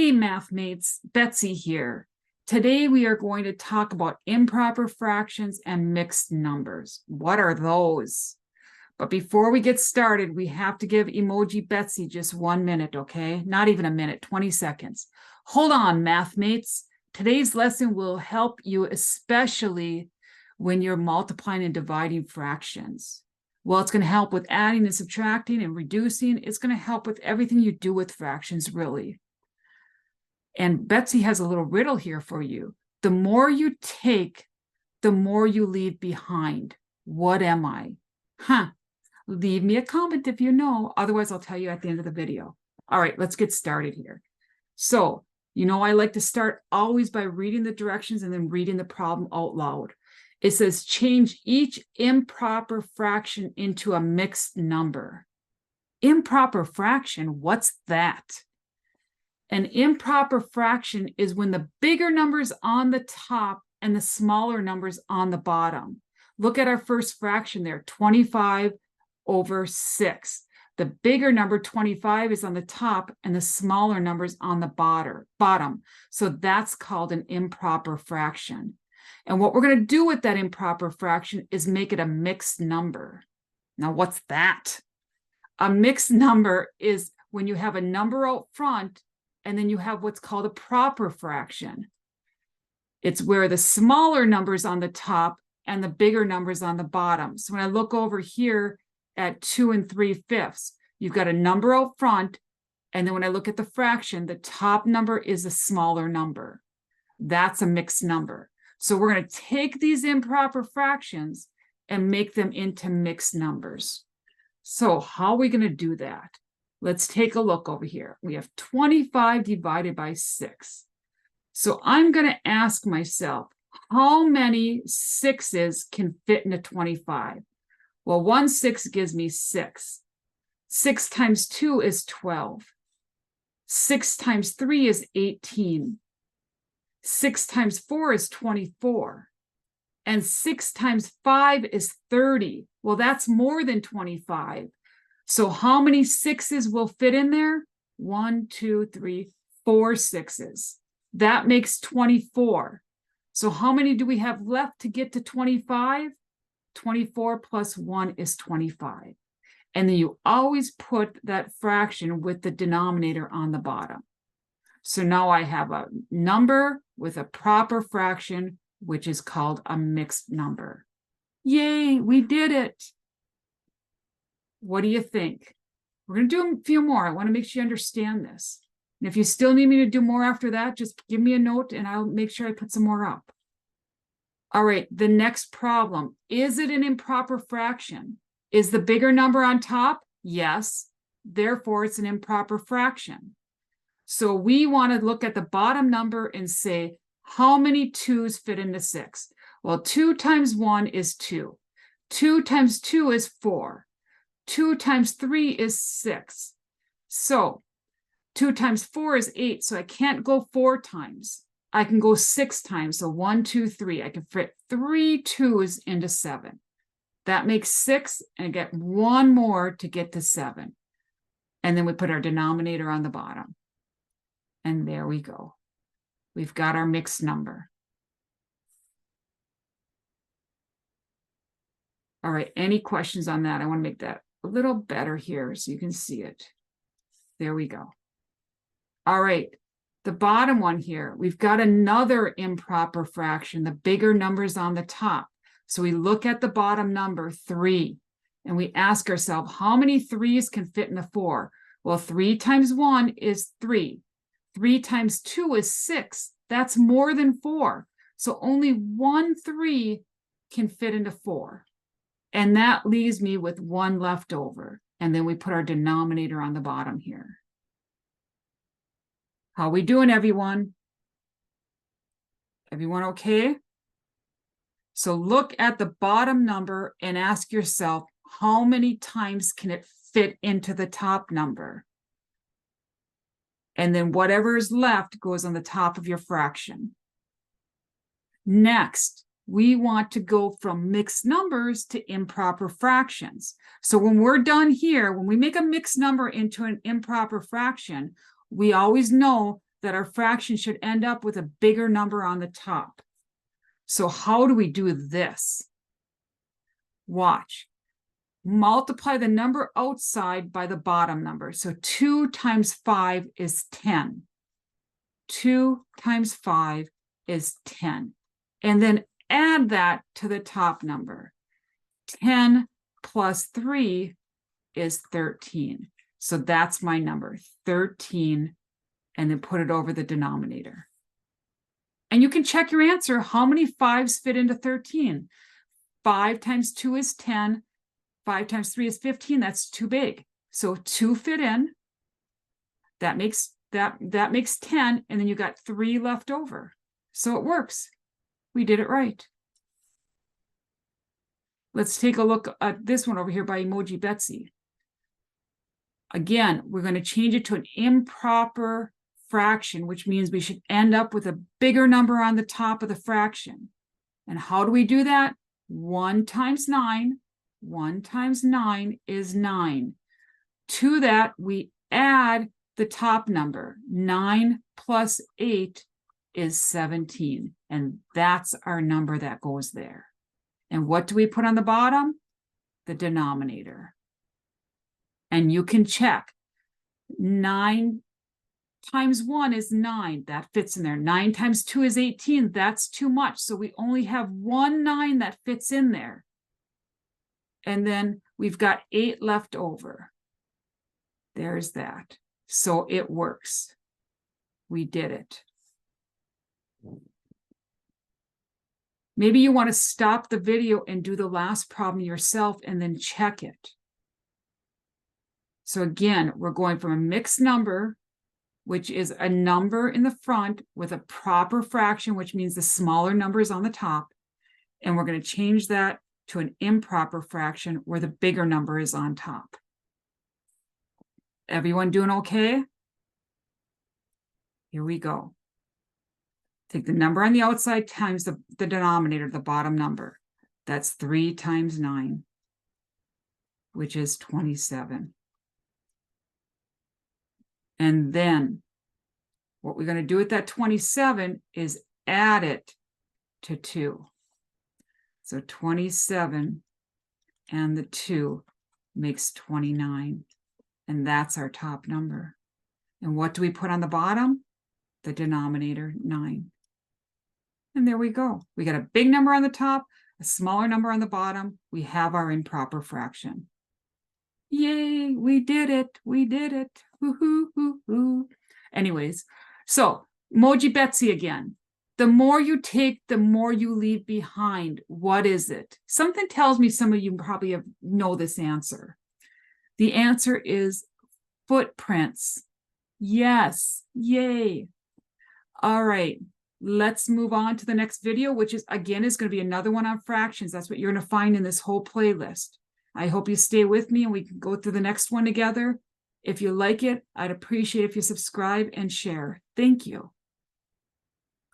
Hey, math mates, Betsy here. Today we are going to talk about improper fractions and mixed numbers. What are those? But before we get started, we have to give emoji Betsy just 1 minute, okay? Not even a minute, 20 seconds. Hold on, math mates. Today's lesson will help you, especially when you're multiplying and dividing fractions. Well, it's going to help with adding and subtracting and reducing. It's going to help with everything you do with fractions, really. And Betsy has a little riddle here for you. The more you take, the more you leave behind. What am I? Leave me a comment if you know. Otherwise, I'll tell you at the end of the video. All right, let's get started here. So, I like to start always by reading the directions and then reading the problem out loud. It says, change each improper fraction into a mixed number. Improper fraction, what's that? An improper fraction is when the bigger number's on the top and the smaller number's on the bottom. Look at our first fraction there, 25 over 6. The bigger number, 25, is on the top and the smaller number's on the bottom. So that's called an improper fraction. And what we're going to do with that improper fraction is make it a mixed number. Now, what's that? A mixed number is when you have a number out front and then you have what's called a proper fraction. It's where the smaller number's on the top and the bigger number's on the bottom. So when I look over here at 2 3/5, you've got a number out front, and then when I look at the fraction, the top number is a smaller number. That's a mixed number. So we're going to take these improper fractions and make them into mixed numbers. So how are we going to do that? Let's take a look over here. We have 25 divided by 6. So I'm going to ask myself, how many 6s can fit into 25? Well, 1 6 gives me 6. 6 times 2 is 12. 6 times 3 is 18. 6 times 4 is 24. And 6 times 5 is 30. Well, that's more than 25. So how many 6s will fit in there? 1, 2, 3, 4 6s. That makes 24. So how many do we have left to get to 25? 24 plus 1 is 25. And then you always put that fraction with the denominator on the bottom. So now I have a number with a proper fraction, which is called a mixed number. Yay, we did it. What do you think? We're going to do a few more. I want to make sure you understand this. And if you still need me to do more after that, just give me a note and I'll make sure I put some more up. All right, the next problem. Is it an improper fraction? Is the bigger number on top? Yes. Therefore, it's an improper fraction. So we want to look at the bottom number and say, how many 2s fit into 6? Well, 2 times 1 is 2. 2 times 2 is 4. 2 times 3 is 6. So 2 times 4 is 8. So I can't go 4 times. I can go 6 times. So 1, 2, 3. I can fit 3 2s into 7. That makes 6, and I get 1 more to get to 7. And then we put our denominator on the bottom. And there we go. We've got our mixed number. All right, any questions on that? I want to make that a little better here so you can see it. There we go. All right, the bottom one here, we've got another improper fraction. The bigger number's on the top. So we look at the bottom number, 3, and we ask ourselves, how many 3s can fit in the 4? Well, 3 times 1 is 3. 3 times 2 is 6. That's more than 4. So only 1 3 can fit into 4. And that leaves me with 1 left over. And then we put our denominator on the bottom here. How we doing, everyone? Everyone okay? So look at the bottom number and ask yourself, how many times can it fit into the top number? And then whatever is left goes on the top of your fraction. Next, we want to go from mixed numbers to improper fractions. So when we're done here, when we make a mixed number into an improper fraction, we always know that our fraction should end up with a bigger number on the top. So how do we do this? Watch. Multiply the number outside by the bottom number. So 2 times 5 is 10. 2 times 5 is 10. And then add that to the top number. 10 plus 3 is 13. So that's my number, 13, and then put it over the denominator. And you can check your answer. How many 5s fit into 13? 5 times 2 is 10. 5 times 3 is 15. That's too big. So 2 fit in. That makes 10, and then you got 3 left over. So it works. We did it right. Let's take a look at this one over here by Emoji Betsy. Again, we're going to change it to an improper fraction, which means we should end up with a bigger number on the top of the fraction. And how do we do that? 1 times 9. 1 times 9 is 9. To that, we add the top number. 9 plus 8 is 17. And that's our number that goes there. And what do we put on the bottom? The denominator. And you can check. 9 times 1 is 9. That fits in there. 9 times 2 is 18. That's too much. So we only have 1 9 that fits in there. And then we've got 8 left over. There's that. So it works. We did it. Maybe you want to stop the video and do the last problem yourself and then check it. So again, we're going from a mixed number, which is a number in the front with a proper fraction, which means the smaller number is on the top. And we're going to change that to an improper fraction where the bigger number is on top. Everyone doing okay? Here we go. Take the number on the outside times the denominator, the bottom number. That's 3 times 9, which is 27. And then what we're going to do with that 27 is add it to 2. So 27 and the 2 makes 29. And that's our top number. And what do we put on the bottom? The denominator, 9. And there we go. We got a big number on the top, a smaller number on the bottom. We have our improper fraction. Yay, we did it. We did it. Woo-hoo, hoo-hoo. Anyways, so Emoji Betsy again. The more you take, the more you leave behind. What is it? Something tells me some of you probably know this answer. The answer is footprints. Yes, yay. All right, let's move on to the next video, which is, again, is going to be another one on fractions. That's what you're going to find in this whole playlist. I hope you stay with me and we can go through the next one together. If you like it, I'd appreciate if you subscribe and share. Thank you.